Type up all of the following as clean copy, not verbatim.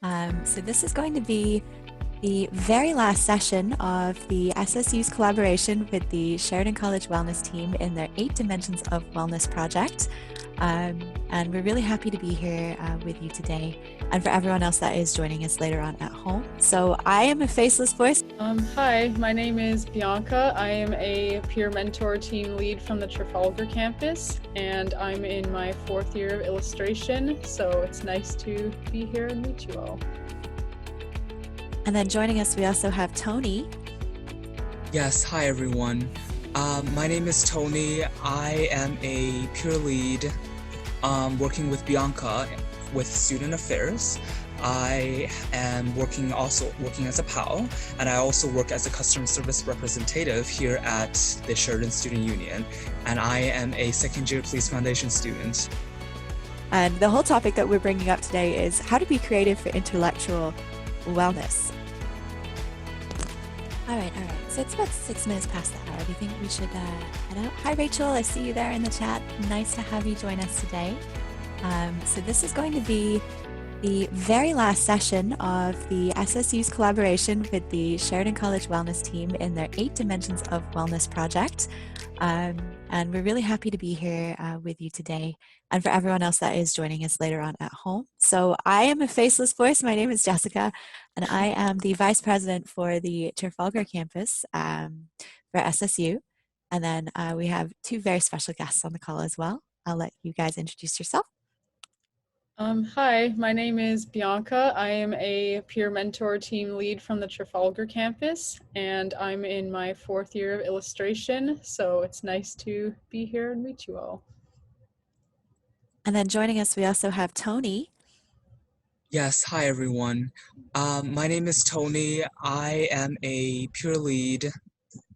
So this is going to be the very last session of the SSU's collaboration with the Sheridan College Wellness Team in their 8 Dimensions of Wellness project. And we're really happy to be here with you today and for everyone else that is joining us later on at home. So I am a faceless voice. Hi, my name is Bianca. I am a peer mentor team lead from the Trafalgar campus, and I'm in my 4th year of illustration, so it's nice to be here and meet you all. And then joining us, we also have Tony. Yes, hi everyone. My name is Tony. I am a peer lead working with Bianca with Student Affairs. I am also working as a PAL, and I also work as a customer service representative here at the Sheridan Student Union, and I am a second-year Police Foundation student. And the whole topic that we're bringing up today is how to be creative for intellectual wellness. All right. So it's about 6 minutes past the hour. Do you think we should head out? Hi, Rachel. I see you there in the chat. Nice to have you join us today. So this is going to be the very last session of the SSU's collaboration with the Sheridan College Wellness Team in their 8 Dimensions of Wellness project. And we're really happy to be here with you today and for everyone else that is joining us later on at home. So I am a faceless voice. My name is Jessica, and I am the Vice President for the Trafalgar campus for SSU. And then we have 2 very special guests on the call as well. I'll let you guys introduce yourself. Hi, my name is Bianca. I am a peer mentor team lead from the Trafalgar campus, and I'm in my 4th year of illustration, so it's nice to be here and meet you all. And then joining us, we also have Tony. Yes, hi everyone. My name is Tony. I am a peer lead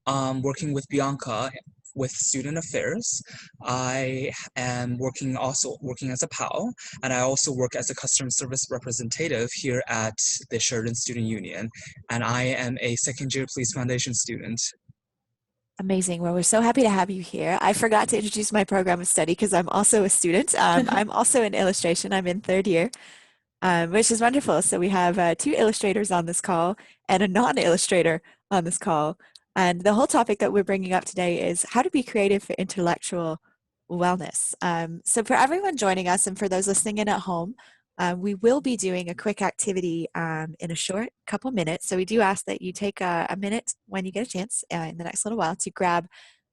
working with Bianca with Student Affairs. I am also working as a PAL, and I also work as a customer service representative here at the Sheridan Student Union, and I am a second-year Police Foundation student. Amazing. Well, we're so happy to have you here. I forgot to introduce my program of study because I'm also a student. I'm also in illustration. I'm in 3rd year, which is wonderful. So we have 2 illustrators on this call and a non-illustrator on this call. And the whole topic that we're bringing up today is how to be creative for intellectual wellness. So for everyone joining us and for those listening in at home, we will be doing a quick activity in a short couple minutes. So we do ask that you take a minute when you get a chance in the next little while to grab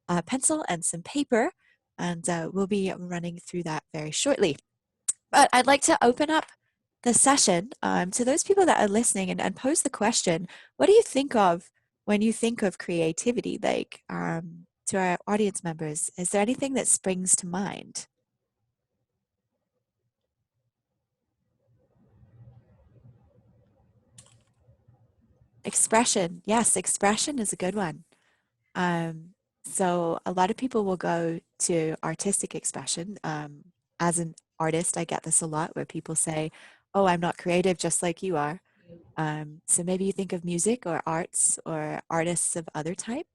a pencil and some paper, and we'll be running through that very shortly. But I'd like to open up the session to those people that are listening and pose the question, what do you think of when you think of creativity? Like to our audience members, is there anything that springs to mind? Expression. Yes, expression is a good one. So a lot of people will go to artistic expression. As an artist, I get this a lot where people say, oh, I'm not creative just like you are. So maybe you think of music or arts or artists of other type.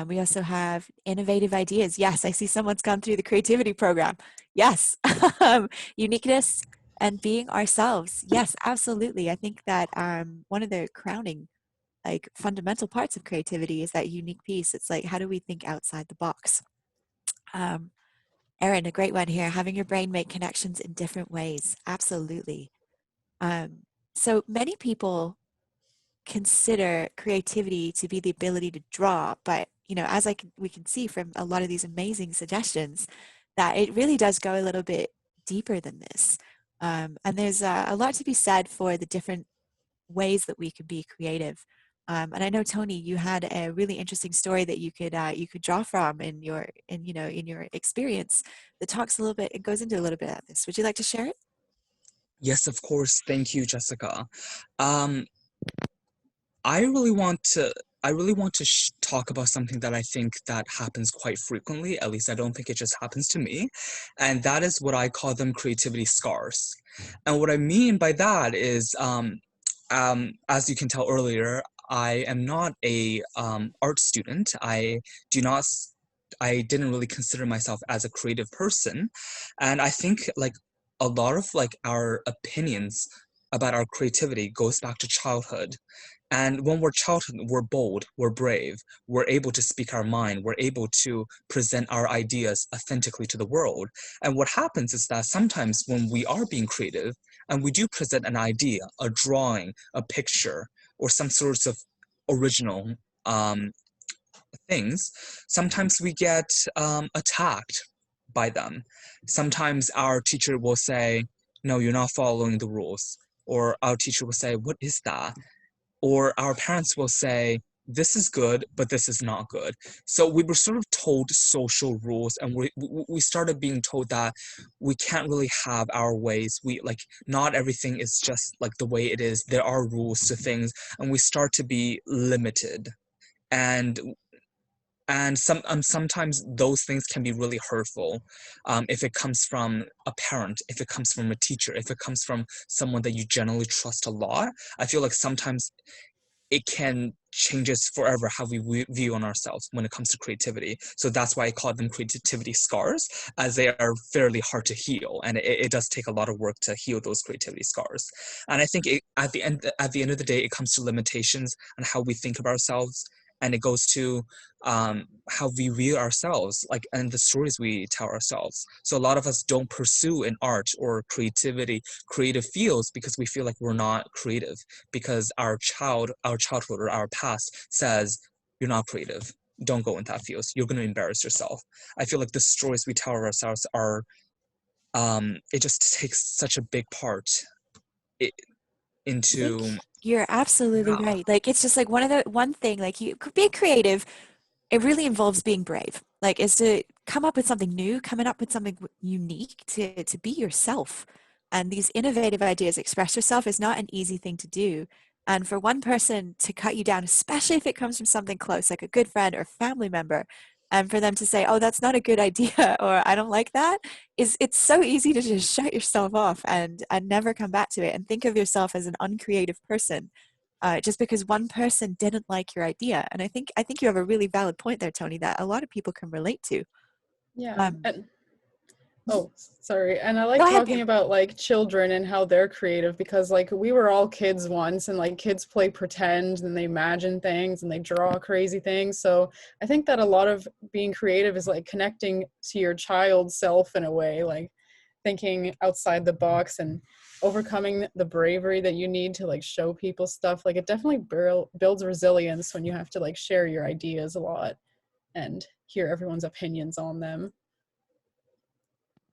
We also have innovative ideas. Yes, I see someone's gone through the creativity program. Yes. Uniqueness and being ourselves. Yes, absolutely. I think that one of the crowning fundamental parts of creativity is that unique piece. It's like, how do we think outside the box? Erin, a great one here, having your brain make connections in different ways. Absolutely. So many people consider creativity to be the ability to draw, but as we can see from a lot of these amazing suggestions, that it really does go a little bit deeper than this. And there's a lot to be said for the different ways that we can be creative. And I know, Tony, you had a really interesting story that you could draw from in your experience that talks a little bit, it goes into a little bit of this. Would you like to share it? Yes, of course. Thank you, Jessica. I really want to talk about something that I think that happens quite frequently. At least I don't think it just happens to me, and that is what I call them creativity scars. And what I mean by that is, as you can tell earlier, I am not a art student. I didn't really consider myself as a creative person, and I think like a lot of like our opinions about our creativity goes back to childhood. And when we're childhood, we're bold, we're brave, we're able to speak our mind, we're able to present our ideas authentically to the world. And what happens is that sometimes when we are being creative and we do present an idea, a drawing, a picture, or some sorts of original things, sometimes we get attacked by them. Sometimes our teacher will say, no, you're not following the rules. Or our teacher will say, what is that? Or our parents will say, this is good, but this is not good. So we were sort of told social rules, and we started being told that we can't really have our ways. We like not everything is just like the way it is. There are rules to things, and we start to be limited. And sometimes those things can be really hurtful, if it comes from a parent, if it comes from a teacher, if it comes from someone that you generally trust a lot. I feel like sometimes it can change us forever how we view on ourselves when it comes to creativity. So that's why I call them creativity scars, as they are fairly hard to heal, and it does take a lot of work to heal those creativity scars. And I think at the end of the day, it comes to limitations and how we think of ourselves, and it goes to how we view ourselves, like, and the stories we tell ourselves. So a lot of us don't pursue an art or creative fields because we feel like we're not creative, because our childhood or our past says you're not creative, don't go in that field, you're going to embarrass yourself. I feel like the stories we tell ourselves are it just takes such a big part i- I think into you're absolutely yeah. right. Like it's just like one thing, like you being creative, it really involves being brave. Like is to come up with something new, coming up with something unique to be yourself. And these innovative ideas, express yourself is not an easy thing to do. And for one person to cut you down, especially if it comes from something close, like a good friend or family member, and for them to say, "Oh, that's not a good idea," or "I don't like that," is it's so easy to just shut yourself off and never come back to it and think of yourself as an uncreative person, just because one person didn't like your idea. And I think you have a really valid point there, Tony, that a lot of people can relate to. Yeah. Um, And oh, sorry. And I Go like ahead, talking Pam. about like children and how they're creative because like we were all kids once and like kids play pretend and they imagine things and they draw crazy things. So I think that a lot of being creative is like connecting to your child self in a way, like thinking outside the box and overcoming the bravery that you need to like show people stuff. Like it definitely builds resilience when you have to like share your ideas a lot and hear everyone's opinions on them.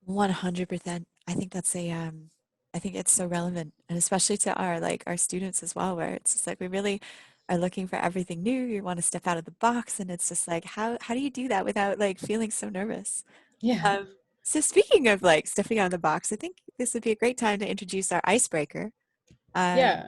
100%. I think it's so relevant, and especially to our students as well, where it's just like we really are looking for everything new. You want to step out of the box, and it's just like how do you do that without like feeling so nervous? Yeah. Um, so speaking of like stepping out of the box, I think this would be a great time to introduce our icebreaker. Um, Yeah.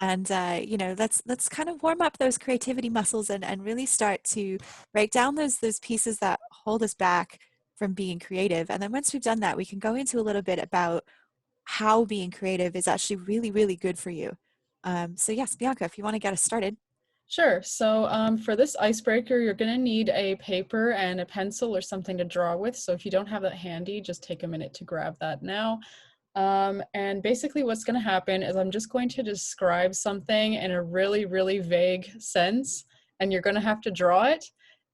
and let's kind of warm up those creativity muscles and really start to break down those pieces that hold us back from being creative. And then once we've done that, we can go into a little bit about how being creative is actually really, really good for you. So yes, Bianca, if you want to get us started. Sure. So for this icebreaker, you're going to need a paper and a pencil or something to draw with. So if you don't have that handy, just take a minute to grab that now. And basically what's going to happen is I'm just going to describe something in a really, really vague sense, and you're going to have to draw it.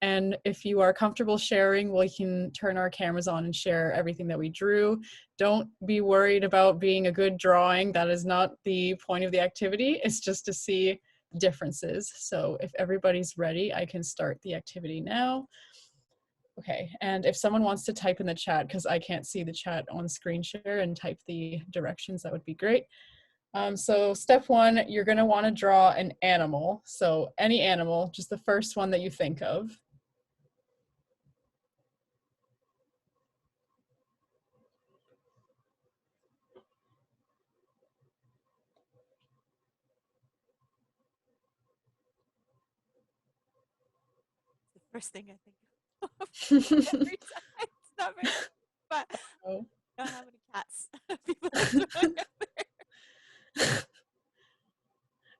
And if you are comfortable sharing, we can turn our cameras on and share everything that we drew. Don't be worried about being a good drawing. That is not the point of the activity. It's just to see differences. So if everybody's ready, I can start the activity now. Okay, and if someone wants to type in the chat, because I can't see the chat on screen share, and type the directions, that would be great. So step one, you're going to want to draw an animal. So any animal, just the first one that you think of. The first thing I think of every time. It's not very good, but Oh. I don't have any cats. People are throwing up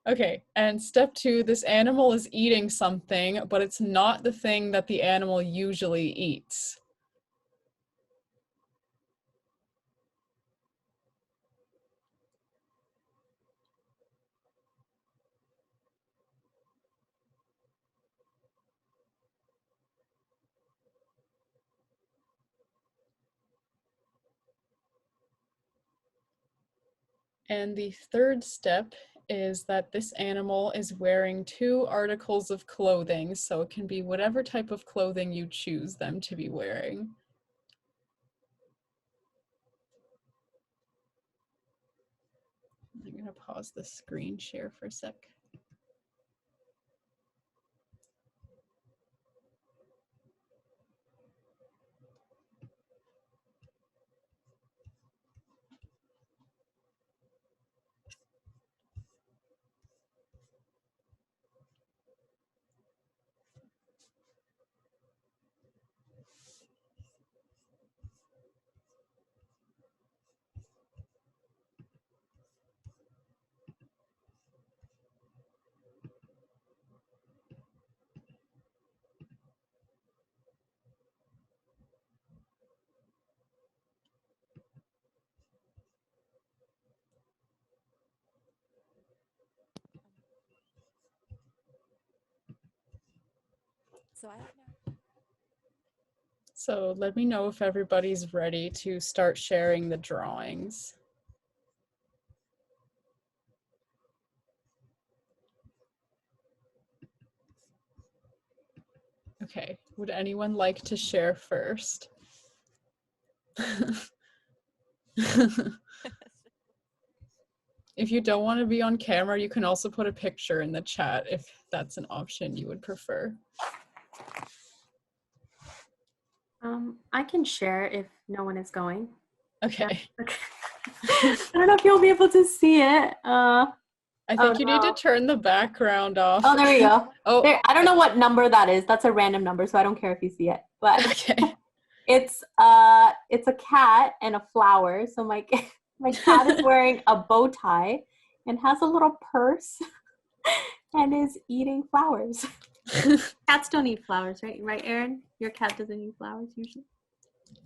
Okay, and step two, this animal is eating something, but it's not the thing that the animal usually eats. And the third step is that this animal is wearing 2 articles of clothing, so it can be whatever type of clothing you choose them to be wearing. I'm going to pause the screen share for a sec. So I don't know. So let me know if everybody's ready to start sharing the drawings. Okay, would anyone like to share first? If you don't want to be on camera, you can also put a picture in the chat if that's an option you would prefer. I can share if no one is going. Okay. I don't know if you'll be able to see it. I think you need to no. turn the background off. Oh, there we go. Oh, There, I don't know what number that is. That's a random number, so I don't care if you see it. But okay. it's a cat and a flower. So my cat is wearing a bow tie and has a little purse and is eating flowers. Cats don't eat flowers, right? Right, Erin? Your cat doesn't eat flowers usually.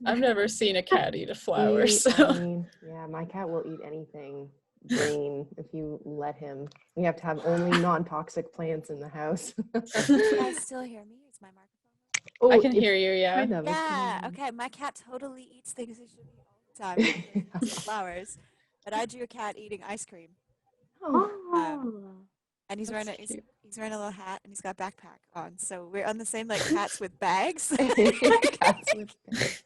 I've never seen a cat eat a flower, I so. mean, yeah, my cat will eat anything green if you let him. We have to have only non-toxic plants in the house. Can you guys still hear me? Is my microphone I can hear you, yeah. Kind of. working? Yeah, okay. My cat totally eats things it should eat all the time. Flowers. But I drew a cat eating ice cream. Oh, And he's That's wearing cute. he's wearing a little hat and he's got a backpack on. So we're on the same like cats with bags. cats with pets.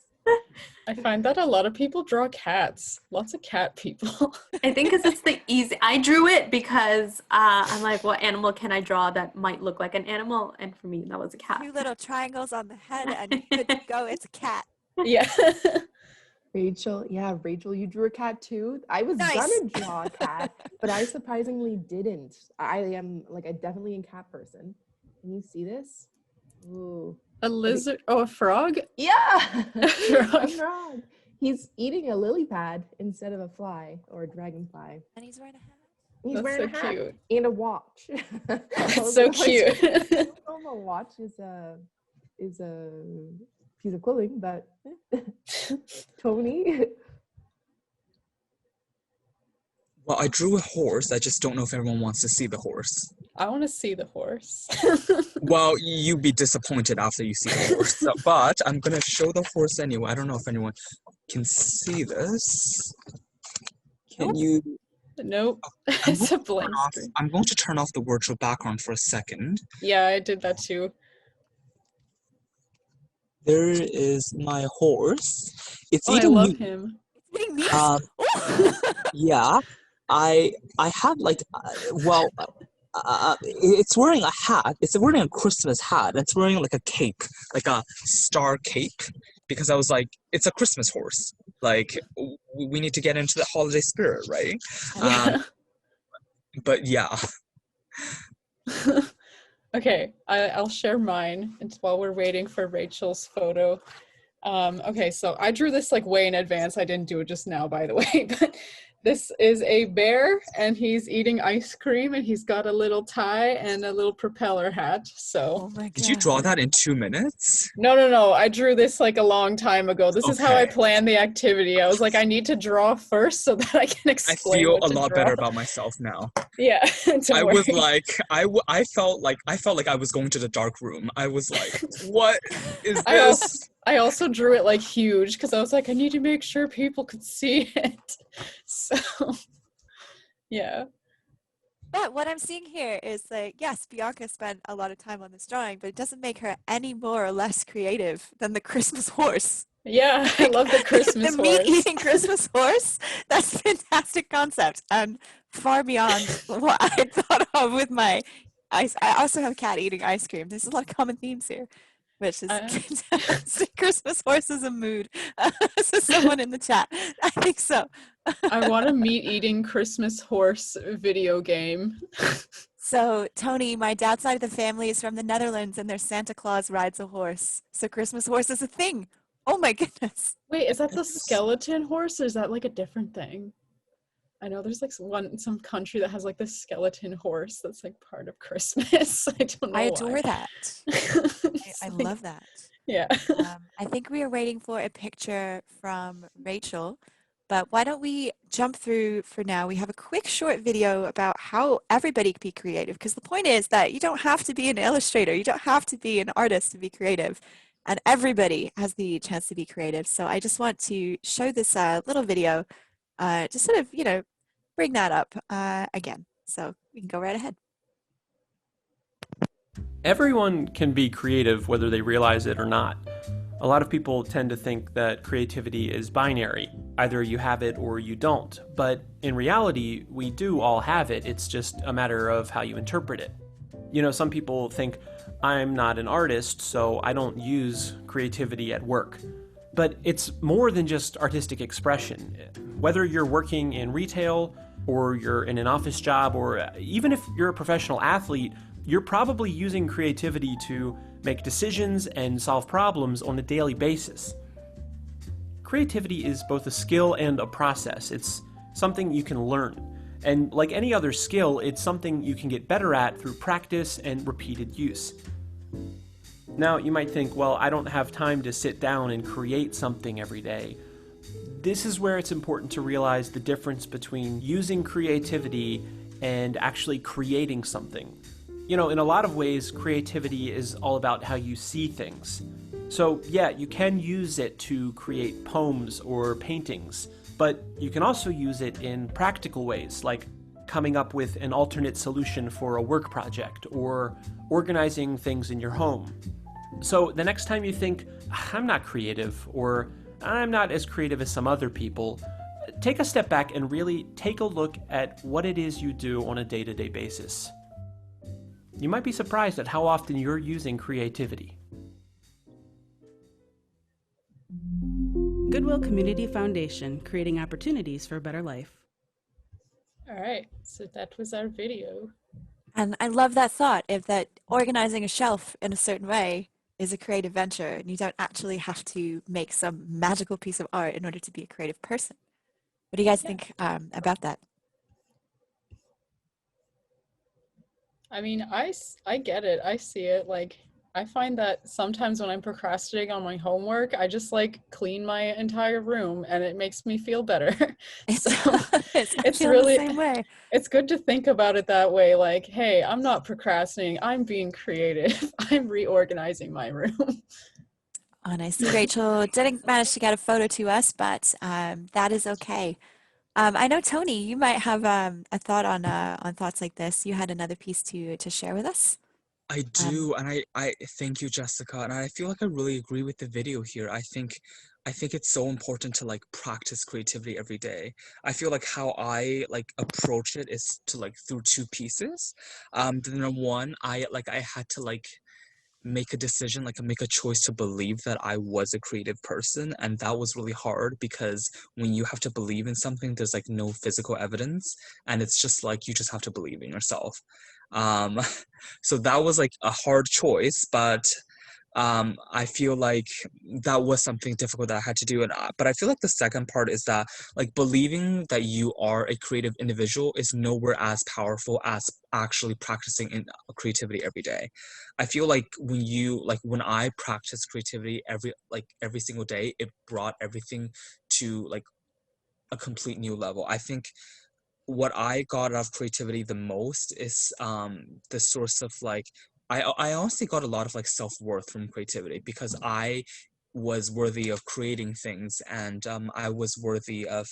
I find that a lot of people draw cats. Lots of cat people. I think because it's the easy. I drew it because I'm like, what animal can I draw that might look like an animal? And for me, that was a cat. 2 little triangles on the head and you could go, it's a cat. Yeah. Rachel, you drew a cat too. I was Nice. gonna draw a cat, but I surprisingly didn't. I am like a definitely a cat person. Can you see this? Ooh. A lizard, oh, a frog? Yeah. A frog. A frog. He's eating a lily pad instead of a fly or a dragonfly. And he's wearing a hat. He's That's wearing so a hat cute. and a watch. It's so cute. I don't know if a watch is a piece of clothing, but Tony. Well, I drew a horse. I just don't know if everyone wants to see the horse. I want to see the horse. Well, you'd be disappointed after you see the horse. But I'm going to show the horse anyway. I don't know if anyone can see this. Can you? Nope. I'm It's a going to blank turn off- screen. I'm going to turn off the virtual background for a second. Yeah, I did that too. There is my horse. It's Oh, I eating love meat. him. It's eating meat. Um, Yeah, I have like it's wearing a hat. It's wearing a Christmas hat. It's wearing like a cape, like a star cape, because I was like, it's a Christmas horse. Like we need to get into the holiday spirit, right? Yeah. But yeah, Okay, I'll share mine. It's while we're waiting for Rachel's photo. Okay, so I drew this like way in advance. I didn't do it just now, by the way. But this is a bear, and he's eating ice cream, and he's got a little tie and a little propeller hat. So Oh my god. did you draw that in 2 minutes? no, I drew this like a long time ago. This is how I Okay. planned the activity. I was like, I need to draw first so that I can I explain. feel what a to lot draw. better about myself now. Yeah, don't I was worry. like, I felt like I was going to the dark room. I was like, what is this? I also drew it like huge because I was like, I need to make sure people could see it. So Yeah. But what I'm seeing here is like, yes, Bianca spent a lot of time on this drawing, but it doesn't make her any more or less creative than the Christmas horse. Yeah, I Like love the the Christmas horse. meat-eating Christmas horse. That's a fantastic concept and far beyond what I thought of with my ice. I also have a cat eating ice cream. There's a lot of common themes here, which is I, fantastic. Christmas horse is a mood. So someone in the chat, I think so. I want a meat-eating Christmas horse video game. So, Tony, my dad's side of the family is from the Netherlands and their Santa Claus rides a horse. So Christmas horse is a thing. Oh my goodness. Wait, is that the skeleton horse or is that like a different thing? I know there's like some country that has like the skeleton horse that's like part of Christmas. I don't know I why. adore that. I Like, love that. yeah. I think we are waiting for a picture from Rachel, but why don't we jump through for now? We have a quick short video about how everybody can be creative, because the point is that you don't have to be an illustrator, you don't have to be an artist to be creative, and everybody has the chance to be creative. So I just want to show this little video, just sort of, bring that up again. So we can go right ahead. Everyone can be creative whether they realize it or not. A lot of people tend to think that creativity is binary. Either you have it or you don't. But in reality, we do all have it. It's just a matter of how you interpret it. You know, some people think, I'm not an artist, so I don't use creativity at work. But it's more than just artistic expression. Whether you're working in retail, or you're in an office job, or even if you're a professional athlete, you're probably using creativity to make decisions and solve problems on a daily basis. Creativity is both a skill and a process. It's something you can learn. And like any other skill, it's something you can get better at through practice and repeated use. Now, you might think, well, I don't have time to sit down and create something every day. This is where it's important to realize the difference between using creativity and actually creating something. You know, in a lot of ways, creativity is all about how you see things. So, yeah, you can use it to create poems or paintings, but you can also use it in practical ways, like coming up with an alternate solution for a work project or organizing things in your home. So the next time you think, I'm not creative, or I'm not as creative as some other people, take a step back and really take a look at what it is you do on a day-to-day basis. You might be surprised at how often you're using creativity. Goodwill Community Foundation, creating opportunities for a better life. All right, so that was our video. And I love that thought of that organizing a shelf in a certain way is a creative venture, and you don't actually have to make some magical piece of art in order to be a creative person. What do you guys think about that? I mean, I get it. I see it. Like, I find that sometimes when I'm procrastinating on my homework, I just like clean my entire room and it makes me feel better. So it's really, the same way. it's good to think about it that way. Like, hey, I'm not procrastinating. I'm being creative. I'm reorganizing my room. Oh, and I see Rachel didn't manage to get a photo to us, but that is okay. I know, Tony, you might have a thought on thoughts like this. You had another piece to share with us. I do, and I thank you, Jessica, and I feel like I really agree with the video here. I think it's so important to like practice creativity every day. I feel like how I like approach it is to like through two pieces. The number one, I had to like make a decision, like make a choice to believe that I was a creative person. And that was really hard because when you have to believe in something, there's like no physical evidence. And it's just like, you just have to believe in yourself. Um, so that was like a hard choice, but I feel like that was something difficult that I had to do. But I feel like the second part is that like believing that you are a creative individual is nowhere as powerful as actually practicing in creativity every day. I feel like when I practice creativity every single day, it brought everything to like a complete new level. I think what I got out of creativity the most is the source of like I honestly got a lot of like self-worth from creativity because I was worthy of creating things, and I was worthy of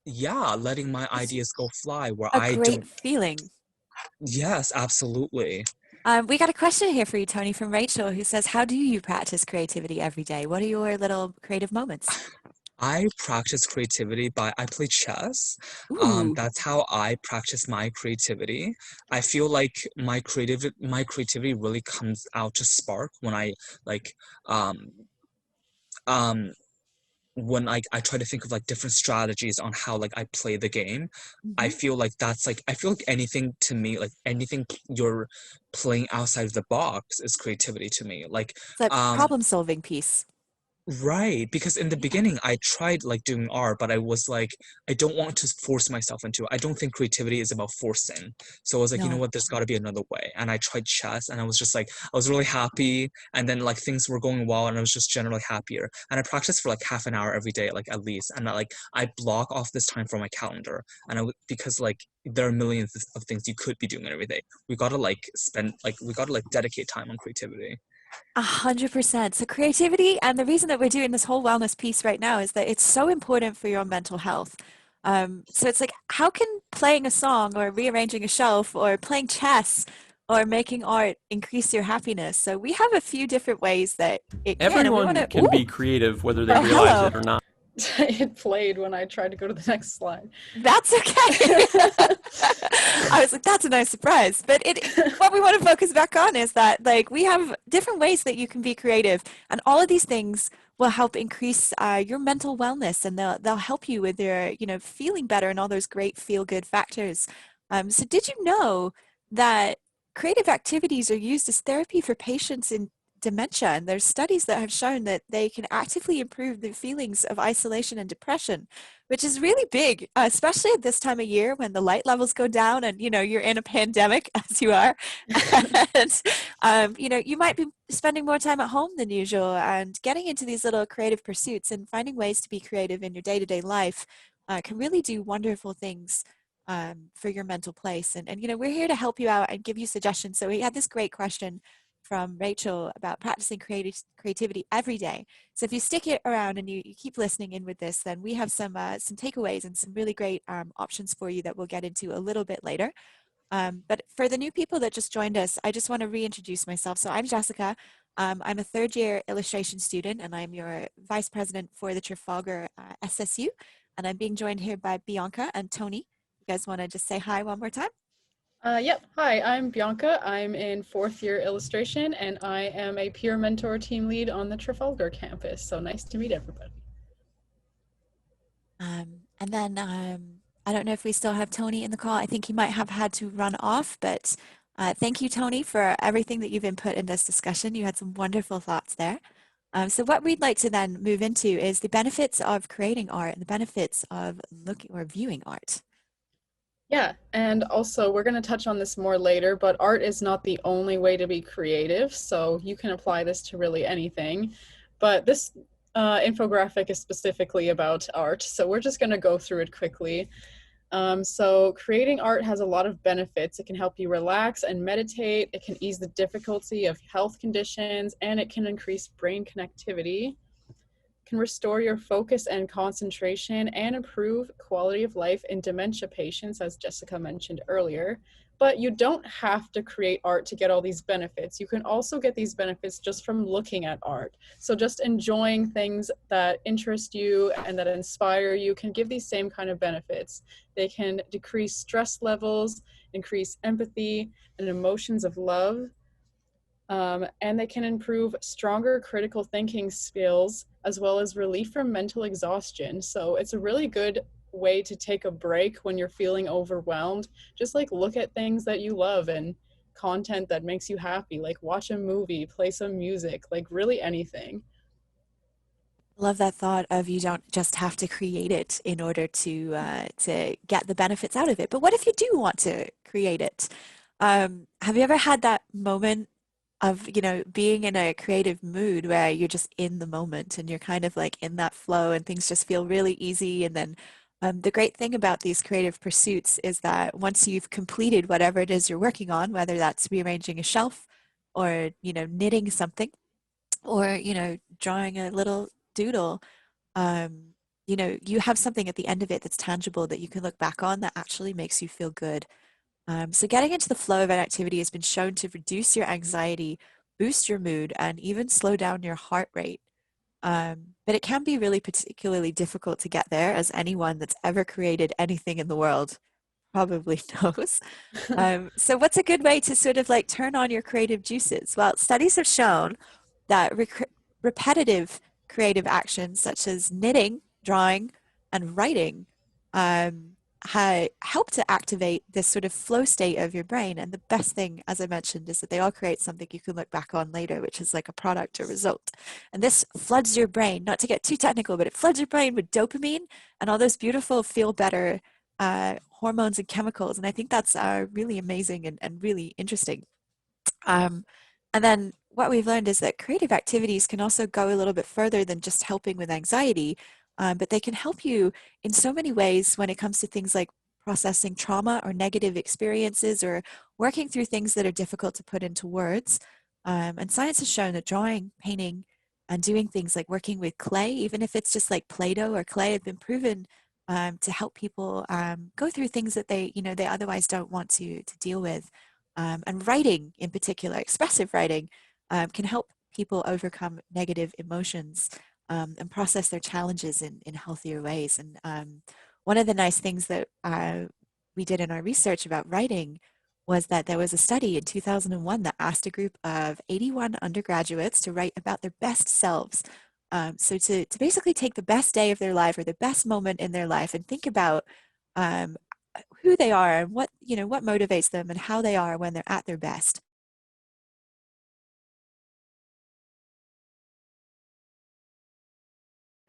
yeah, letting my It's ideas go fly where a I great don't. feeling. Yes, absolutely. We got a question here for you, Tony, from Rachel, who says, how do you practice creativity every day? What are your little creative moments? I practice creativity by I play chess. Ooh, That's how I practice my creativity. I feel like my creativity really comes out to spark when I like um um when I try to think of like different strategies on how like I play the game. I mhm. feel like that's like I feel like anything to me, like anything you're playing outside of the box is creativity to me. Like It's a um problem-solving piece. right, because in the Yeah. beginning I tried like doing art, but I was like, I don't want to force myself into it. I don't think creativity is about forcing. So I was like, you know No. what, there's got to be another way. And I tried chess, and I was just like, I was really happy, and then like things were going well, and I was just generally happier. And I practiced for like half an hour every day, like at least, and I block off this time for my calendar, and because like there are millions of things you could be doing every day. We gotta like dedicate time on creativity. 100%. So creativity, and the reason that we're doing this whole wellness piece right now is that it's so important for your mental health. So it's like, how can playing a song or rearranging a shelf or playing chess or making art increase your happiness? So we have a few different ways that it can, and we want Everyone to, can ooh, be creative whether they oh, realize hello. it or not. It played when I tried to go to the next slide. That's okay. I was like, that's a nice surprise. But what we want to focus back on is that like we have different ways that you can be creative, and all of these things will help increase your mental wellness, and they'll help you with your feeling better and all those great feel good factors. So did you know that creative activities are used as therapy for patients in dementia? And there's studies that have shown that they can actively improve the feelings of isolation and depression, which is really big, especially at this time of year when the light levels go down and you're in a pandemic as you are, and you might be spending more time at home than usual, and getting into these little creative pursuits and finding ways to be creative in your day-to-day life can really do wonderful things for your mental place. And we're here to help you out and give you suggestions. So we had this great question from Rachel about practicing creativity every day. So if you stick it around and you keep listening in with this, then we have some takeaways and some really great options for you that we'll get into a little bit later. But for the new people that just joined us, I just want to reintroduce myself. So I'm Jessica. I'm a third year illustration student, and I'm your vice president for the Trafalgar SSU. And I'm being joined here by Bianca and Tony. You guys want to just say hi one more time? Yep. Hi, I'm Bianca. I'm in fourth year illustration, and I am a peer mentor team lead on the Trafalgar campus. So nice to meet everybody. And then I don't know if we still have Tony in the call. I think he might have had to run off, but thank you, Tony, for everything that you've input in this discussion. You had some wonderful thoughts there. So what we'd like to then move into is the benefits of creating art and the benefits of looking or viewing art. Yeah, and also we're going to touch on this more later, but art is not the only way to be creative, so you can apply this to really anything. But this infographic is specifically about art, so we're just going to go through it quickly. So creating art has a lot of benefits. It can help you relax and meditate, it can ease the difficulty of health conditions, and it can increase brain connectivity, can restore your focus and concentration, and improve quality of life in dementia patients, as Jessica mentioned earlier. But you don't have to create art to get all these benefits. You can also get these benefits just from looking at art. So just enjoying things that interest you and that inspire you can give these same kind of benefits. They can decrease stress levels, increase empathy and emotions of love, and they can improve stronger critical thinking skills as well as relief from mental exhaustion. So it's a really good way to take a break when you're feeling overwhelmed. Just like look at things that you love and content that makes you happy, like watch a movie, play some music, like really anything. Love that thought of you don't just have to create it in order to get the benefits out of it. But what if you do want to create it? Have you ever had that moment of being in a creative mood where you're just in the moment and you're kind of like in that flow and things just feel really easy? And then the great thing about these creative pursuits is that once you've completed whatever it is you're working on, whether that's rearranging a shelf or knitting something or drawing a little doodle, um, you know, you have something at the end of it that's tangible that you can look back on that actually makes you feel good. So getting into the flow of an activity has been shown to reduce your anxiety, boost your mood, and even slow down your heart rate. But it can be really particularly difficult to get there, as anyone that's ever created anything in the world probably knows. So what's a good way to sort of like turn on your creative juices? Well, studies have shown that repetitive creative actions such as knitting, drawing, and writing um, help to activate this sort of flow state of your brain. And the best thing, as I mentioned, is that they all create something you can look back on later, which is like a product or result. And this floods your brain, not to get too technical, but it floods your brain with dopamine and all those beautiful feel better hormones and chemicals. And I think that's really amazing and really interesting. Um, and then what we've learned is that creative activities can also go a little bit further than just helping with anxiety, but they can help you in so many ways when it comes to things like processing trauma or negative experiences or working through things that are difficult to put into words. And science has shown that drawing, painting, and doing things like working with clay, even if it's just like Play-Doh or clay, have been proven to help people go through things that they otherwise don't want to deal with. And writing in particular, expressive writing, can help people overcome negative emotions and process their challenges in healthier ways. And one of the nice things that we did in our research about writing was that there was a study in 2001 that asked a group of 81 undergraduates to write about their best selves. So to basically take the best day of their life or the best moment in their life and think about um, who they are and what motivates them and how they are when they're at their best.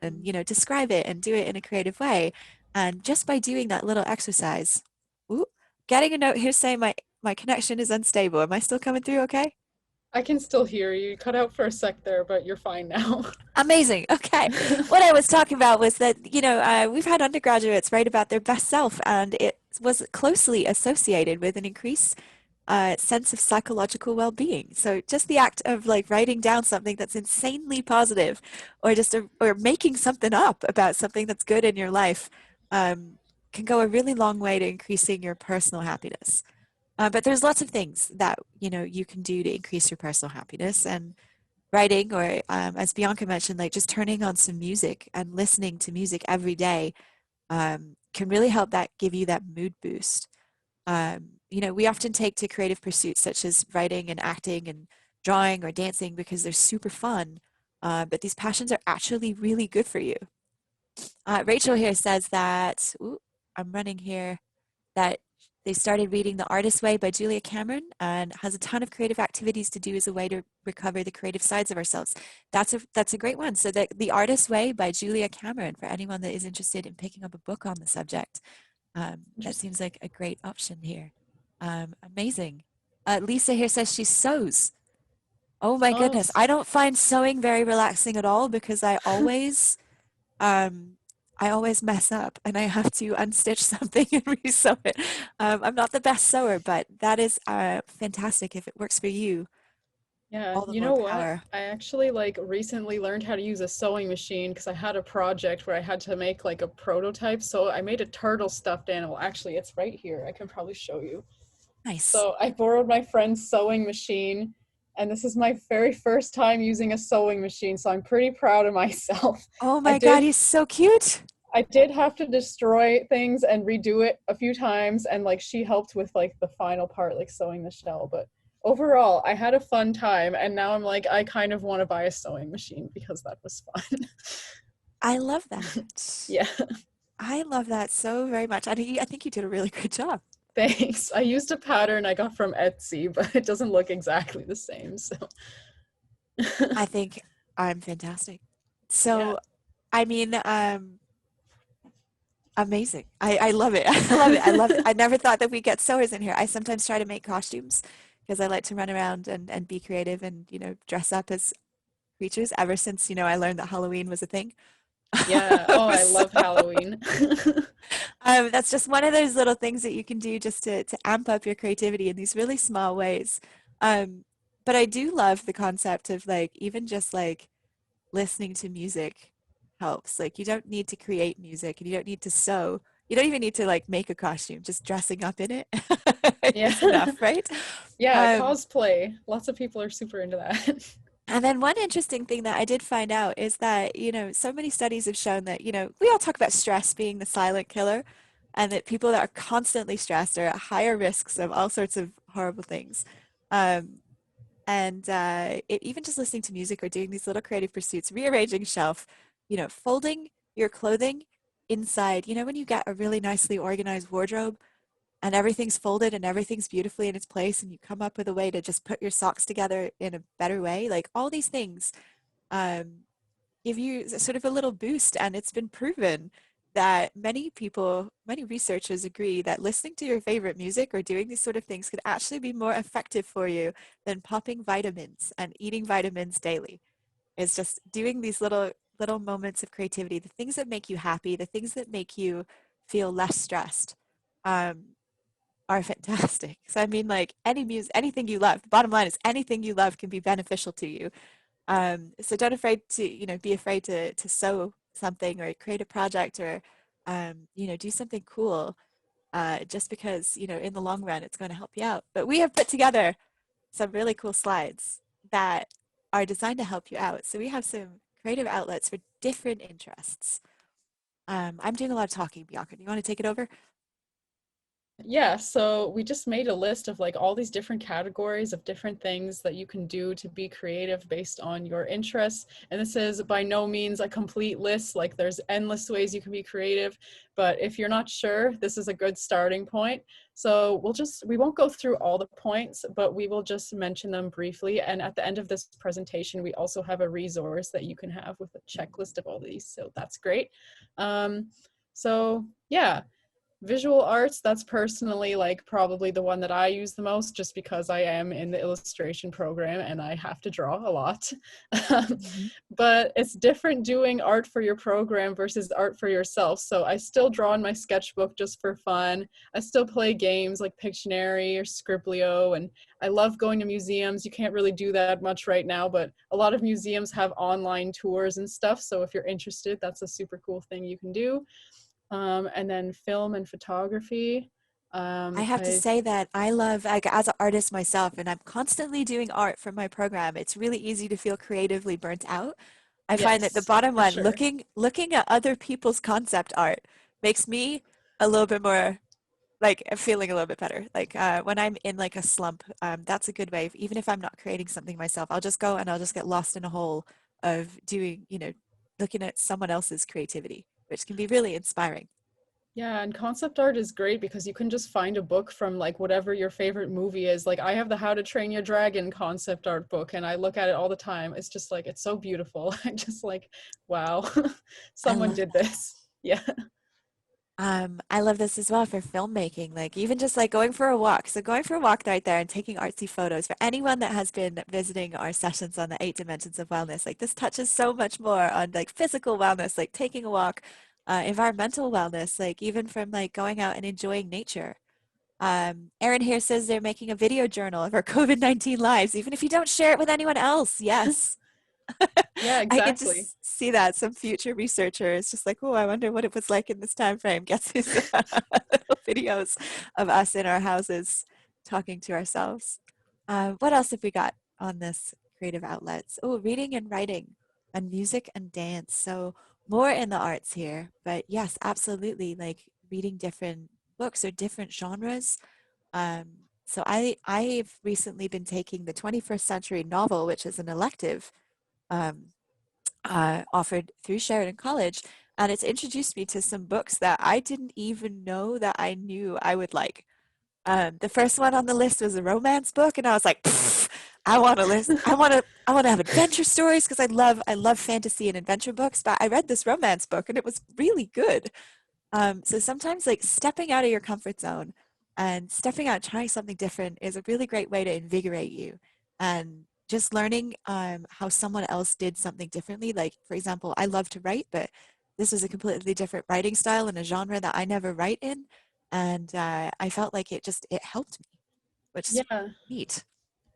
And describe it and do it in a creative way. And just by doing that little exercise, ooh, getting a note here saying my connection is unstable. Am I still coming through okay? I can still hear you. You cut out for a sec there, but you're fine now. Amazing. Okay. What I was talking about was that, we've had undergraduates write about their best self, and it was closely associated with an increased sense of psychological well-being. So just the act of like writing down something that's insanely positive, or or making something up about something that's good in your life, um, can go a really long way to increasing your personal happiness. But there's lots of things that you can do to increase your personal happiness, and writing, or as Bianca mentioned, like just turning on some music and listening to music every day can really help that give you that mood boost. We often take to creative pursuits such as writing and acting and drawing or dancing because they're super fun, but these passions are actually really good for you. Rachel here says that, ooh, I'm running here, that they started reading The Artist's Way by Julia Cameron and has a ton of creative activities to do as a way to recover the creative sides of ourselves. That's a great one. So The Artist's Way by Julia Cameron, for anyone that is interested in picking up a book on the subject, that seems like a great option here. Amazing. Lisa here says she sews. Oh my Oh, goodness. I don't find sewing very relaxing at all because um, I always mess up and I have to unstitch something and re-sew it. I'm not the best sewer, but that is fantastic. If it works for you, yeah. all the You more know what? power. I actually like recently learned how to use a sewing machine because I had a project where I had to make like a prototype. So I made a turtle stuffed animal. Actually, it's right here. I can probably show you. Nice. So I borrowed my friend's sewing machine, and this is my very first time using a sewing machine, so I'm pretty proud of myself. Oh I my God, did he's so cute. I did have to destroy things and redo it a few times, and like she helped with like the final part, like sewing the shell, but overall I had a fun time, and now I'm like I kind of want to buy a sewing machine because that was fun. I love that. Yeah. I love that so very much. I think you did a really good job. Thanks. I used a pattern I got from Etsy, but it doesn't look exactly the same, so I think I'm fantastic. yeah. So, I mean, amazing. I love it. I love it. I love it. I never thought that we'd get sewers in here. I sometimes try to make costumes because I like to run around and be creative and, dress up as creatures ever since, I learned that Halloween was a thing. Yeah. Oh, I So, love Halloween. that's just one of those little things that you can do just to amp up your creativity in these really small ways. Um, but I do love the concept of like even just like listening to music helps. Like you don't need to create music and you don't need to sew. You don't even need to like make a costume. Just dressing up in it Yeah. is enough, right? Yeah, Um, cosplay. Lots of people are super into that. and then one interesting thing that I did find out is that, so many studies have shown that, we all talk about stress being the silent killer, and that people that are constantly stressed are at higher risks of all sorts of horrible things. Um, even just listening to music or doing these little creative pursuits, rearranging shelf, folding your clothing inside, when you get a really nicely organized wardrobe and everything's folded and everything's beautifully in its place and you come up with a way to just put your socks together in a better way, like all these things um, give you sort of a little boost. And it's been proven that many researchers agree that listening to your favorite music or doing these sort of things could actually be more effective for you than popping vitamins and eating vitamins daily. It's just doing these little moments of creativity, the things that make you happy, the things that make you feel less stressed. Um, are fantastic. So I mean, like any music, anything you love. The bottom line is anything you love can be beneficial to you. So don't afraid to, be afraid to sew something or create a project or, do something cool. Just because, in the long run, it's going to help you out. But we have put together some really cool slides that are designed to help you out. So we have some creative outlets for different interests. I'm doing a lot of talking, Bianca. Do you want to take it over? Yeah, so we just made a list of like all these different categories of different things that you can do to be creative based on your interests. And this is by no means a complete list, like there's endless ways you can be creative, but if you're not sure, this is a good starting point. So we won't go through all the points, but we will just mention them briefly. And at the end of this presentation, we also have a resource that you can have with a checklist of all these. So that's great. So yeah. Visual arts, that's personally like probably the one that I use the most just because I am in the illustration program and I have to draw a lot. Mhm. But it's different doing art for your program versus art for yourself. So I still draw in my sketchbook just for fun. I still play games like Pictionary or Scribblio, and I love going to museums. You can't really do that much right now, but a lot of museums have online tours and stuff. So if you're interested, that's a super cool thing you can do. And then film and photography. I have to say that I love, like, as an artist myself, and I'm constantly doing art for my program. It's really easy to feel creatively burnt out. I find that the Yes, bottom for line, sure. looking at other people's concept art makes me a little bit more like feeling a little bit better. Like when I'm in like a slump, that's a good way. Even if I'm not creating something myself, I'll just go and I'll just get lost in a hole of doing, looking at someone else's creativity, which can be really inspiring. Yeah, and concept art is great because you can just find a book from like whatever your favorite movie is. Like I have the How to Train Your Dragon concept art book and I look at it all the time. It's just like it's so beautiful. I just like, wow, I someone love did that. this. Yeah. I love this as well for filmmaking, like even just like going for a walk. So going for a walk right there and taking artsy photos for anyone that has been visiting our sessions on the 8 dimensions of wellness. Like this touches so much more on like physical wellness, like taking a walk, environmental wellness, like even from like going out and enjoying nature. Erin here says they're making a video journal of our COVID-19 lives, even if you don't share it with anyone else. Yes. Yeah, I could exactly. just see that some future researcher is just like, oh, I wonder what it was like in this time frame. Gets these little videos of us in our houses talking to ourselves. What else have we got on this creative outlets? Oh, reading and writing, and music and dance. So more in the arts here, but yes, absolutely. Like reading different books or different genres. So I've recently been taking the 21st century novel, which is an elective um, offered through Sheridan College, and it's introduced me to some books that I didn't even know that I knew I would like. The first one on the list was a romance book, and I was like, "Pfft, I want to list. I want to have adventure stories because I love fantasy and adventure books. But I read this romance book, and it was really good. So sometimes like stepping out of your comfort zone and stepping out, trying something different is a really great way to invigorate you. And just learning how someone else did something differently. Like, for example, I love to write, but this was a completely different writing style and a genre that I never write in. And I felt like it helped me, which is Yeah. neat.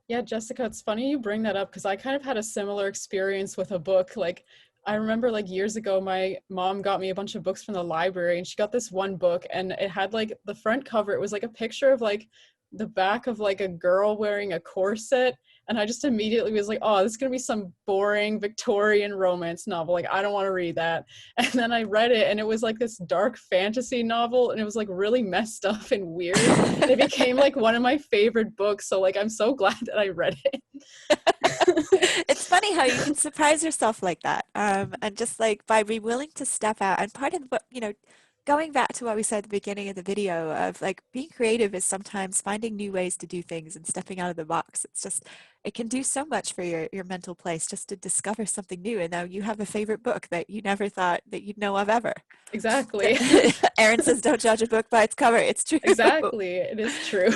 Yeah, Jessica, it's funny you bring that up because I kind of had a similar experience with a book. Like, I remember like years ago, my mom got me a bunch of books from the library, and she got this one book, and it had like the front cover. It was like a picture of like the back of like a girl wearing a corset. And I just immediately was like, oh, this is going to be some boring Victorian romance novel. Like, I don't want to read that. And then I read it, and it was like this dark fantasy novel, and it was like really messed up and weird. And it became like one of my favorite books. So like, I'm so glad that I read it. It's funny how you can surprise yourself like that. And just like by being willing to step out, and part of what, going back to what we said at the beginning of the video of like being creative is sometimes finding new ways to do things and stepping out of the box. It's just, it can do so much for your mental place just to discover something new. And now you have a favorite book that you never thought that you'd know of ever. Exactly. Erin says, don't judge a book by its cover. It's true. Exactly. It is true.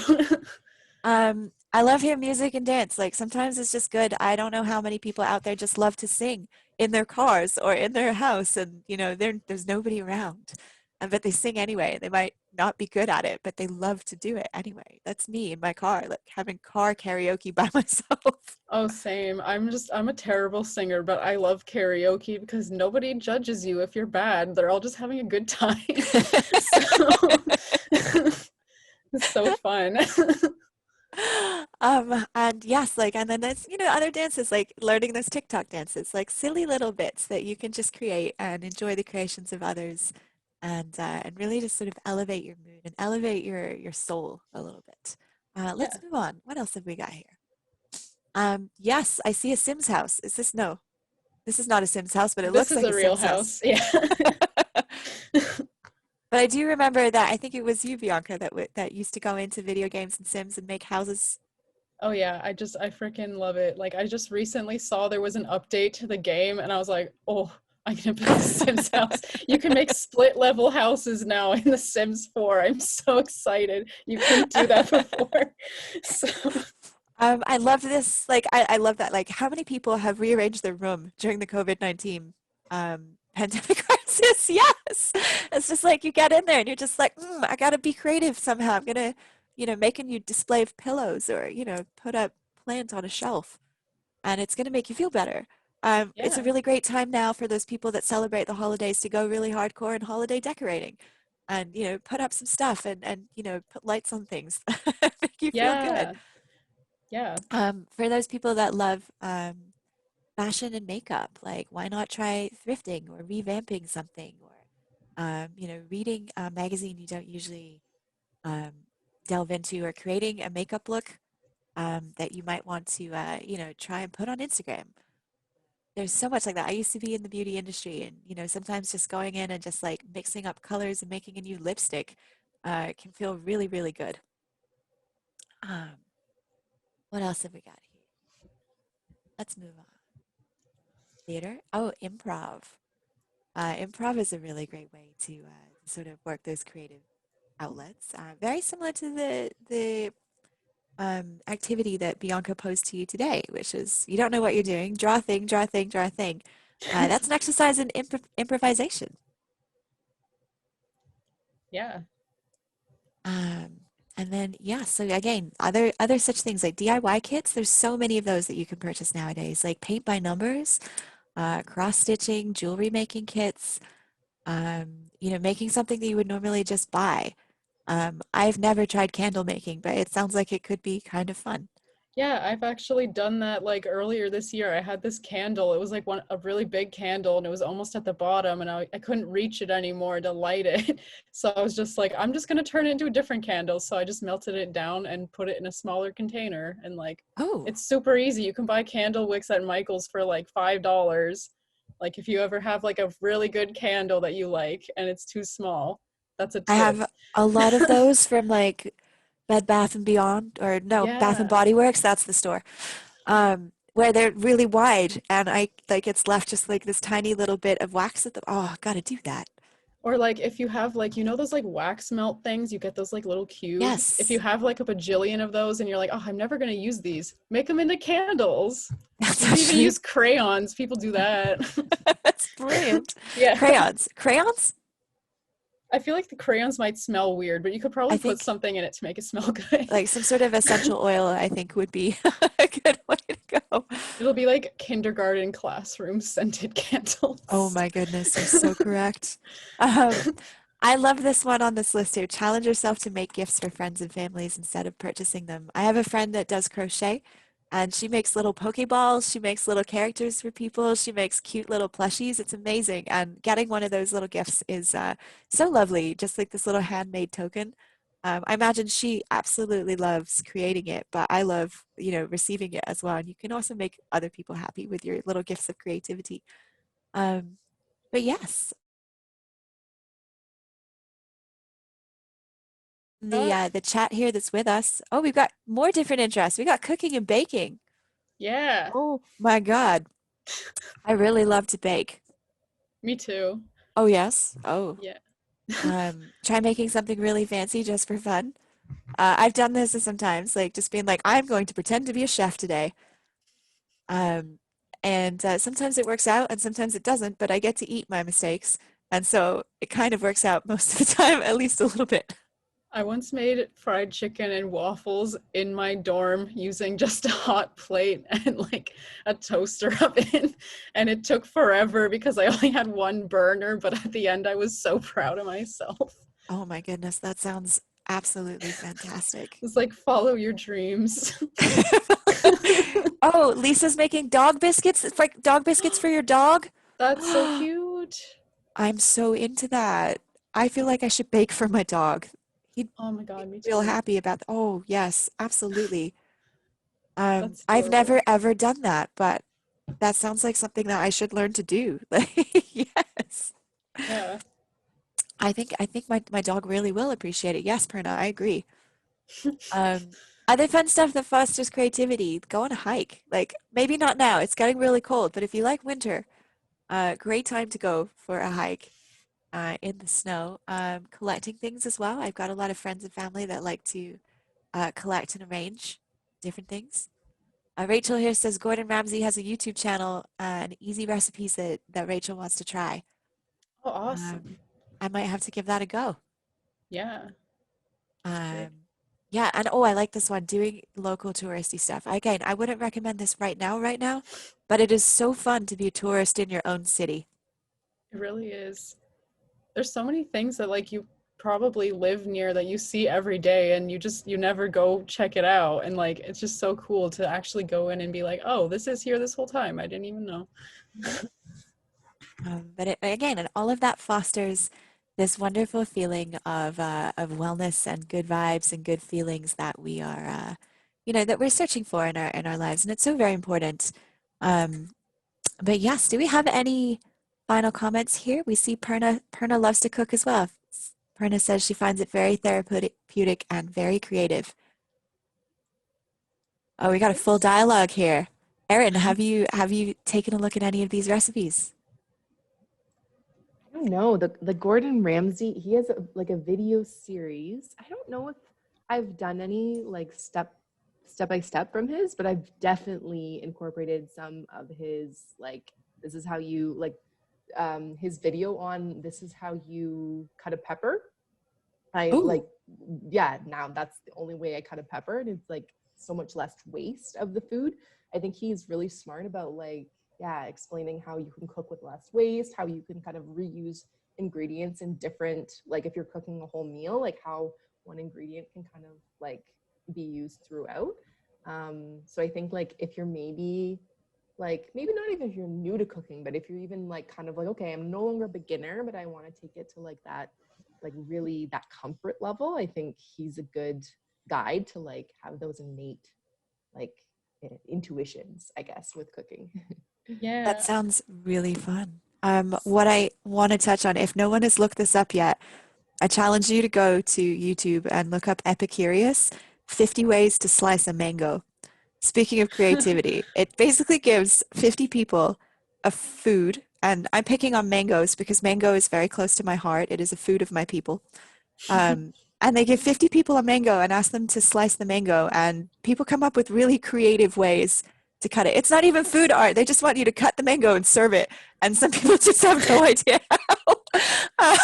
I love hearing music and dance. Like sometimes it's just good. I don't know how many people out there just love to sing in their cars or in their house, and there's nobody around, but they sing anyway. They might not be good at it, but they love to do it anyway. That's me in my car, like having car karaoke by myself. Oh, same. I'm a terrible singer, but I love karaoke because nobody judges you if you're bad. They're all just having a good time. So it's so fun. And yes, like, and then there's, other dances, like learning those TikTok dances, like silly little bits that you can just create and enjoy the creations of others, and really just sort of elevate your mood and elevate your soul a little bit. Let's Yeah. move on. What else have we got here? Yes, I see a Sims house. No, this is not a Sims house, but it This looks is like a a real Sims house. Yeah. But I do remember that I think it was you, Bianca, that used to go into video games and Sims and make houses. Oh yeah, I freaking love it. Like I just recently saw there was an update to the game, and I was like, oh, I'm gonna build a Sims house. You can make split level houses now in The Sims 4. I'm so excited. You couldn't do that before. So I love this. Like, I love that. Like, how many people have rearranged their room during the COVID-19 pandemic crisis? Yes. It's just like you get in there and you're just like, I gotta be creative somehow. I'm gonna, make a new display of pillows or, put up plants on a shelf, and it's gonna make you feel better. It's a yeah. really great time now for those people that celebrate the holidays to go really hardcore in holiday decorating and, put up some stuff and put lights on things, make you feel good. Yeah. Yeah. For those people that love fashion and makeup, like why not try thrifting or revamping something, or reading a magazine you don't usually um, delve into, or creating a makeup look that you might want to try and put on Instagram. There's so much like that. I used to be in the beauty industry, and sometimes just going in and just like mixing up colors and making a new lipstick can feel really, really good. Um, what else have we got here? Let's move on. Theater. Oh, improv. Improv is a really great way to sort of work those creative outlets. Very similar to the activity that Bianca posed to you today, which is you don't know what you're doing, draw a thing, draw a thing, draw a thing. That's an exercise in improvisation. Yeah. And then, so again, other such things like DIY kits. There's so many of those that you can purchase nowadays, like paint by numbers, cross stitching, jewelry making kits. Making something that you would normally just buy. I've never tried candle making, but it sounds like it could be kind of fun. Yeah, I've actually done that like earlier this year. I had this candle. It was like a really big candle, and it was almost at the bottom, and I couldn't reach it anymore to light it. So I was just like, I'm just gonna turn it into a different candle. So I just melted it down and put it in a smaller container, and like it's super easy. You can buy candle wicks at Michael's for like $5. Like if you ever have like a really good candle that you like and it's too small, that's a tip. I have a lot of those from like Bed Bath and Beyond, or no, Bath and Yeah. Body Works, that's the store. Where they're really wide, and I like it's left just like this tiny little bit of wax at the gotta do that. Or like if you have like, those like wax melt things, you get those like little cubes. Yes. If you have like a bajillion of those and you're like, oh, I'm never going to use these, make them into candles. That's You can even actually use crayons. People do that. that's brilliant. Yeah. Crayons. I feel like the crayons might smell weird, but you could probably put something in it to make it smell good. Like some sort of essential oil, I think would be a good way to go. It'll be like kindergarten classroom scented candles. Oh my goodness, you're so correct. I love this one on this list here. Challenge yourself to make gifts for friends and families instead of purchasing them. I have a friend that does crochet and she makes little Pokeballs. She makes little characters for people. She makes cute little plushies. It's amazing. And getting one of those little gifts is so lovely, just like this little handmade token. I imagine she absolutely loves creating it, but I love, receiving it as well. And you can also make other people happy with your little gifts of creativity. Um, but yes, the chat here that's with us. Oh, we've got more different interests. We got cooking and baking. Yeah, Oh my God. I really love to bake. me too. Oh yes. Oh. Yeah. Try making something really fancy just for fun. I've done this sometimes, like just being like, I'm going to pretend to be a chef today. Um, and sometimes it works out and sometimes it doesn't, but I get to eat my mistakes. And so it kind of works out most of the time, at least a little bit. I once made fried chicken and waffles in my dorm using just a hot plate and like a toaster oven. And it took forever because I only had one burner, but at the end I was so proud of myself. Oh my goodness, that sounds absolutely fantastic. It's like follow your dreams. Oh, Lisa's making dog biscuits. It's like dog biscuits for your dog. That's so cute. I'm so into that. I feel like I should bake for my dog. He'd Oh my God, me be real too. happy about Oh, yes, absolutely. That's I've adorable. never ever done that, but that sounds like something that I should learn to do. Like, yes. Yeah. I think my dog really will appreciate it. Yes, Perna, I agree. Other fun stuff that fosters creativity, go on a hike. Like maybe not now, it's getting really cold, but if you like winter, great time to go for a hike in the snow. Collecting things as well. I've got a lot of friends and family that like to collect and arrange different things. Rachel here says Gordon Ramsay has a YouTube channel and easy recipes that Rachel wants to try. Oh, awesome. I might have to give that a go. Yeah. Um, yeah, and I like this one, doing local touristy stuff. Again, I wouldn't recommend this right now, but it is so fun to be a tourist in your own city. It really is. There's so many things that like you probably live near that you see every day and you never go check it out, and like it's just so cool to actually go in and be like, oh, this is here this whole time, I didn't even know. But again, and all of that fosters this wonderful feeling of wellness and good vibes and good feelings that we are, that we're searching for in our lives, and it's so very important. But yes, do we have any final comments here? We see Perna loves to cook as well. Perna says she finds it very therapeutic and very creative. Oh, we got a full dialogue here. Erin, have you taken a look at any of these recipes? I don't know. The Gordon Ramsay, he has a video series. I don't know if I've done any like step by step from his, but I've definitely incorporated some of his like this is how you like his video on this is how you cut a pepper. Ooh. Now that's the only way I cut a pepper, and it's like so much less waste of the food. I think he's really smart about explaining how you can cook with less waste, how you can kind of reuse ingredients in different, like if you're cooking a whole meal, like how one ingredient can kind of like be used throughout. So I think like if you're maybe not even if you're new to cooking, but if you're even like kind of like, okay, I'm no longer a beginner, but I want to take it to like that, like really that comfort level, I think he's a good guide to like have those innate like intuitions, I guess, with cooking. Yeah. That sounds really fun. What I want to touch on, if no one has looked this up yet, I challenge you to go to YouTube and look up Epicurious, 50 ways to slice a mango. Speaking of creativity, it basically gives 50 people a food, and I'm picking on mangoes because mango is very close to my heart. It is a food of my people. And they give 50 people a mango and ask them to slice the mango, and people come up with really creative ways to cut it. It's not even food art. They just want you to cut the mango and serve it. And some people just have no idea how.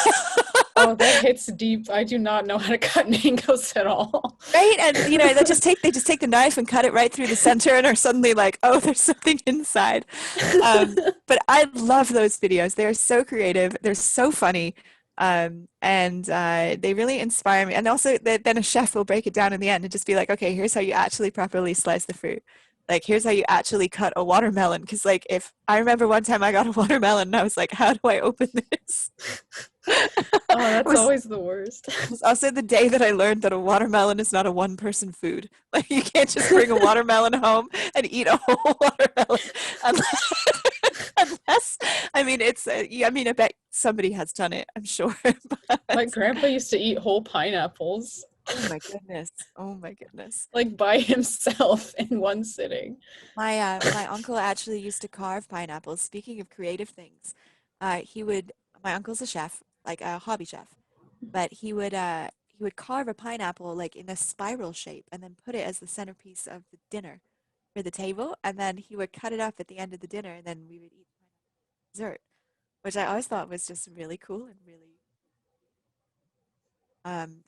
Oh, that hits deep. I do not know how to cut mangoes at all. Right? And they just take the knife and cut it right through the center and are suddenly like, oh, there's something inside. But I love those videos. They're so creative. They're so funny. And they really inspire me. And also then a chef will break it down in the end and just be like, okay, here's how you actually properly slice the fruit. Like, here's how you actually cut a watermelon. Because, like, if I remember one time I got a watermelon and I was like, how do I open this? Oh, that's always the worst. It was also the day that I learned that a watermelon is not a one-person food. Like, you can't just bring a watermelon home and eat a whole watermelon unless I mean, I bet somebody has done it, I'm sure. My grandpa used to eat whole pineapples. Oh my goodness. Oh my goodness. Like by himself in one sitting. My uncle actually used to carve pineapples. Speaking of creative things, my uncle's a chef, like a hobby chef, but he would carve a pineapple like in a spiral shape and then put it as the centerpiece of the dinner for the table, and then he would cut it up at the end of the dinner, and then we would eat dessert, which I always thought was just really cool and really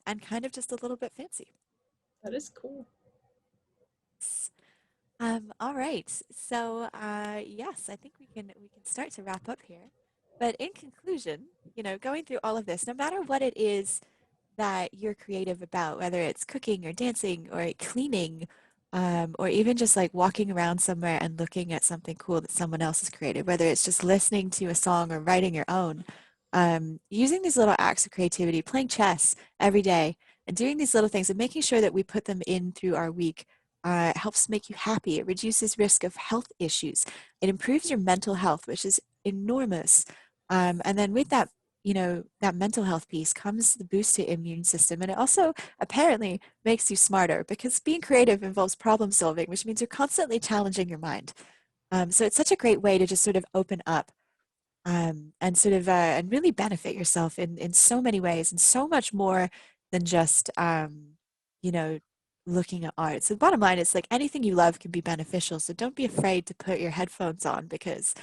and kind of just a little bit fancy. That is cool. All right. So, yes, I think we can start to wrap up here. But in conclusion, going through all of this, no matter what it is that you're creative about, whether it's cooking or dancing or cleaning, or even just like walking around somewhere and looking at something cool that someone else has created, whether it's just listening to a song or writing your own, using these little acts of creativity, playing chess every day, and doing these little things and making sure that we put them in through our week helps make you happy. It reduces risk of health issues. It improves your mental health, which is enormous. And then with that, that mental health piece comes the boost to immune system. And it also apparently makes you smarter because being creative involves problem solving, which means you're constantly challenging your mind. So it's such a great way to just sort of open up and sort of and really benefit yourself in so many ways and so much more than just you know looking at art. So the bottom line is like anything you love can be beneficial. So don't be afraid to put your headphones on because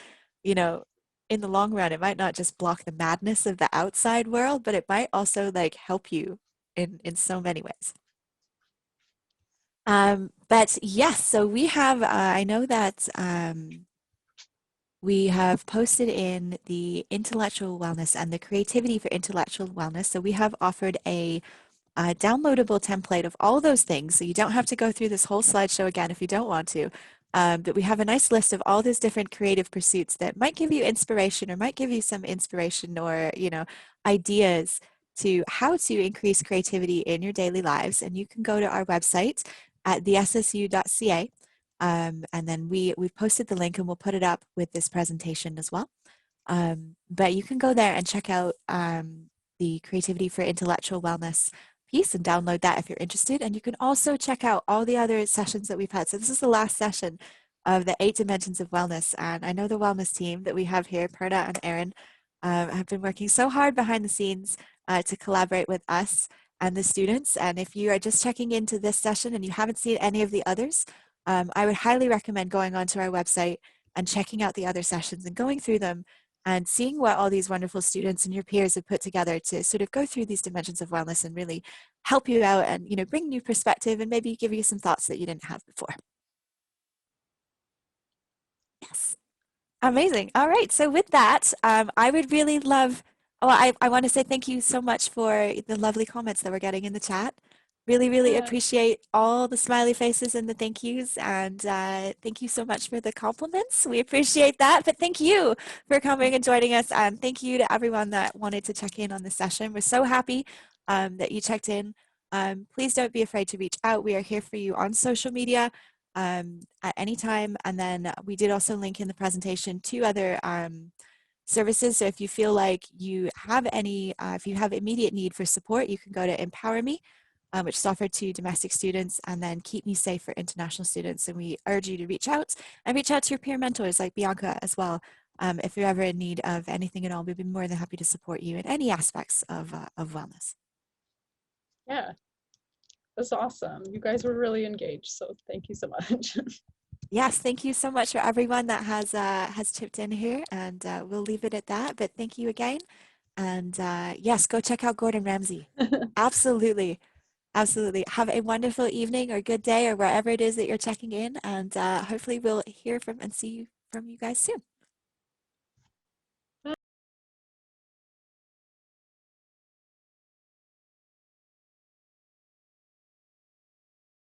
you know in the long run it might not just block the madness of the outside world, but it might also like help you in so many ways. But yes, so we have I know that we have posted in the intellectual wellness and the creativity for intellectual wellness. So we have offered a downloadable template of all those things. So you don't have to go through this whole slideshow again if you don't want to. But we have a nice list of all those different creative pursuits that might give you inspiration or might give you some inspiration or, ideas to how to increase creativity in your daily lives. And you can go to our website at thessu.ca. And then we've posted the link and we'll put it up with this presentation as well. But you can go there and check out the Creativity for Intellectual Wellness piece and download that if you're interested. And you can also check out all the other sessions that we've had. So this is the last session of the 8 dimensions of wellness. And I know the wellness team that we have here, Perda and Erin, have been working so hard behind the scenes to collaborate with us and the students. And if you are just checking into this session and you haven't seen any of the others, I would highly recommend going onto our website and checking out the other sessions and going through them and seeing what all these wonderful students and your peers have put together to sort of go through these dimensions of wellness and really help you out and bring new perspective and maybe give you some thoughts that you didn't have before. Yes. Amazing. All right. So with that, I would really love, I want to say thank you so much for the lovely comments that we're getting in the chat. Really, really appreciate all the smiley faces and the thank yous. And thank you so much for the compliments. We appreciate that. But thank you for coming and joining us. And thank you to everyone that wanted to check in on this session. We're so happy that you checked in. Please don't be afraid to reach out. We are here for you on social media at any time. And then we did also link in the presentation 2 other services. So if you feel like you have if you have immediate need for support, you can go to Empower Me, which is offered to domestic students, and then Keep Me Safe for international students. And we urge you to reach out to your peer mentors like Bianca as well. If you're ever in need of anything at all, we'd be more than happy to support you in any aspects of wellness. Yeah, that's awesome. You guys were really engaged, so thank you so much. Yes, thank you so much for everyone that has chipped in here, and we'll leave it at that. But thank you again, And yes, go check out Gordon Ramsay. Absolutely. Absolutely. Have a wonderful evening or good day or wherever it is that you're checking in. And hopefully we'll hear from and see from you guys soon.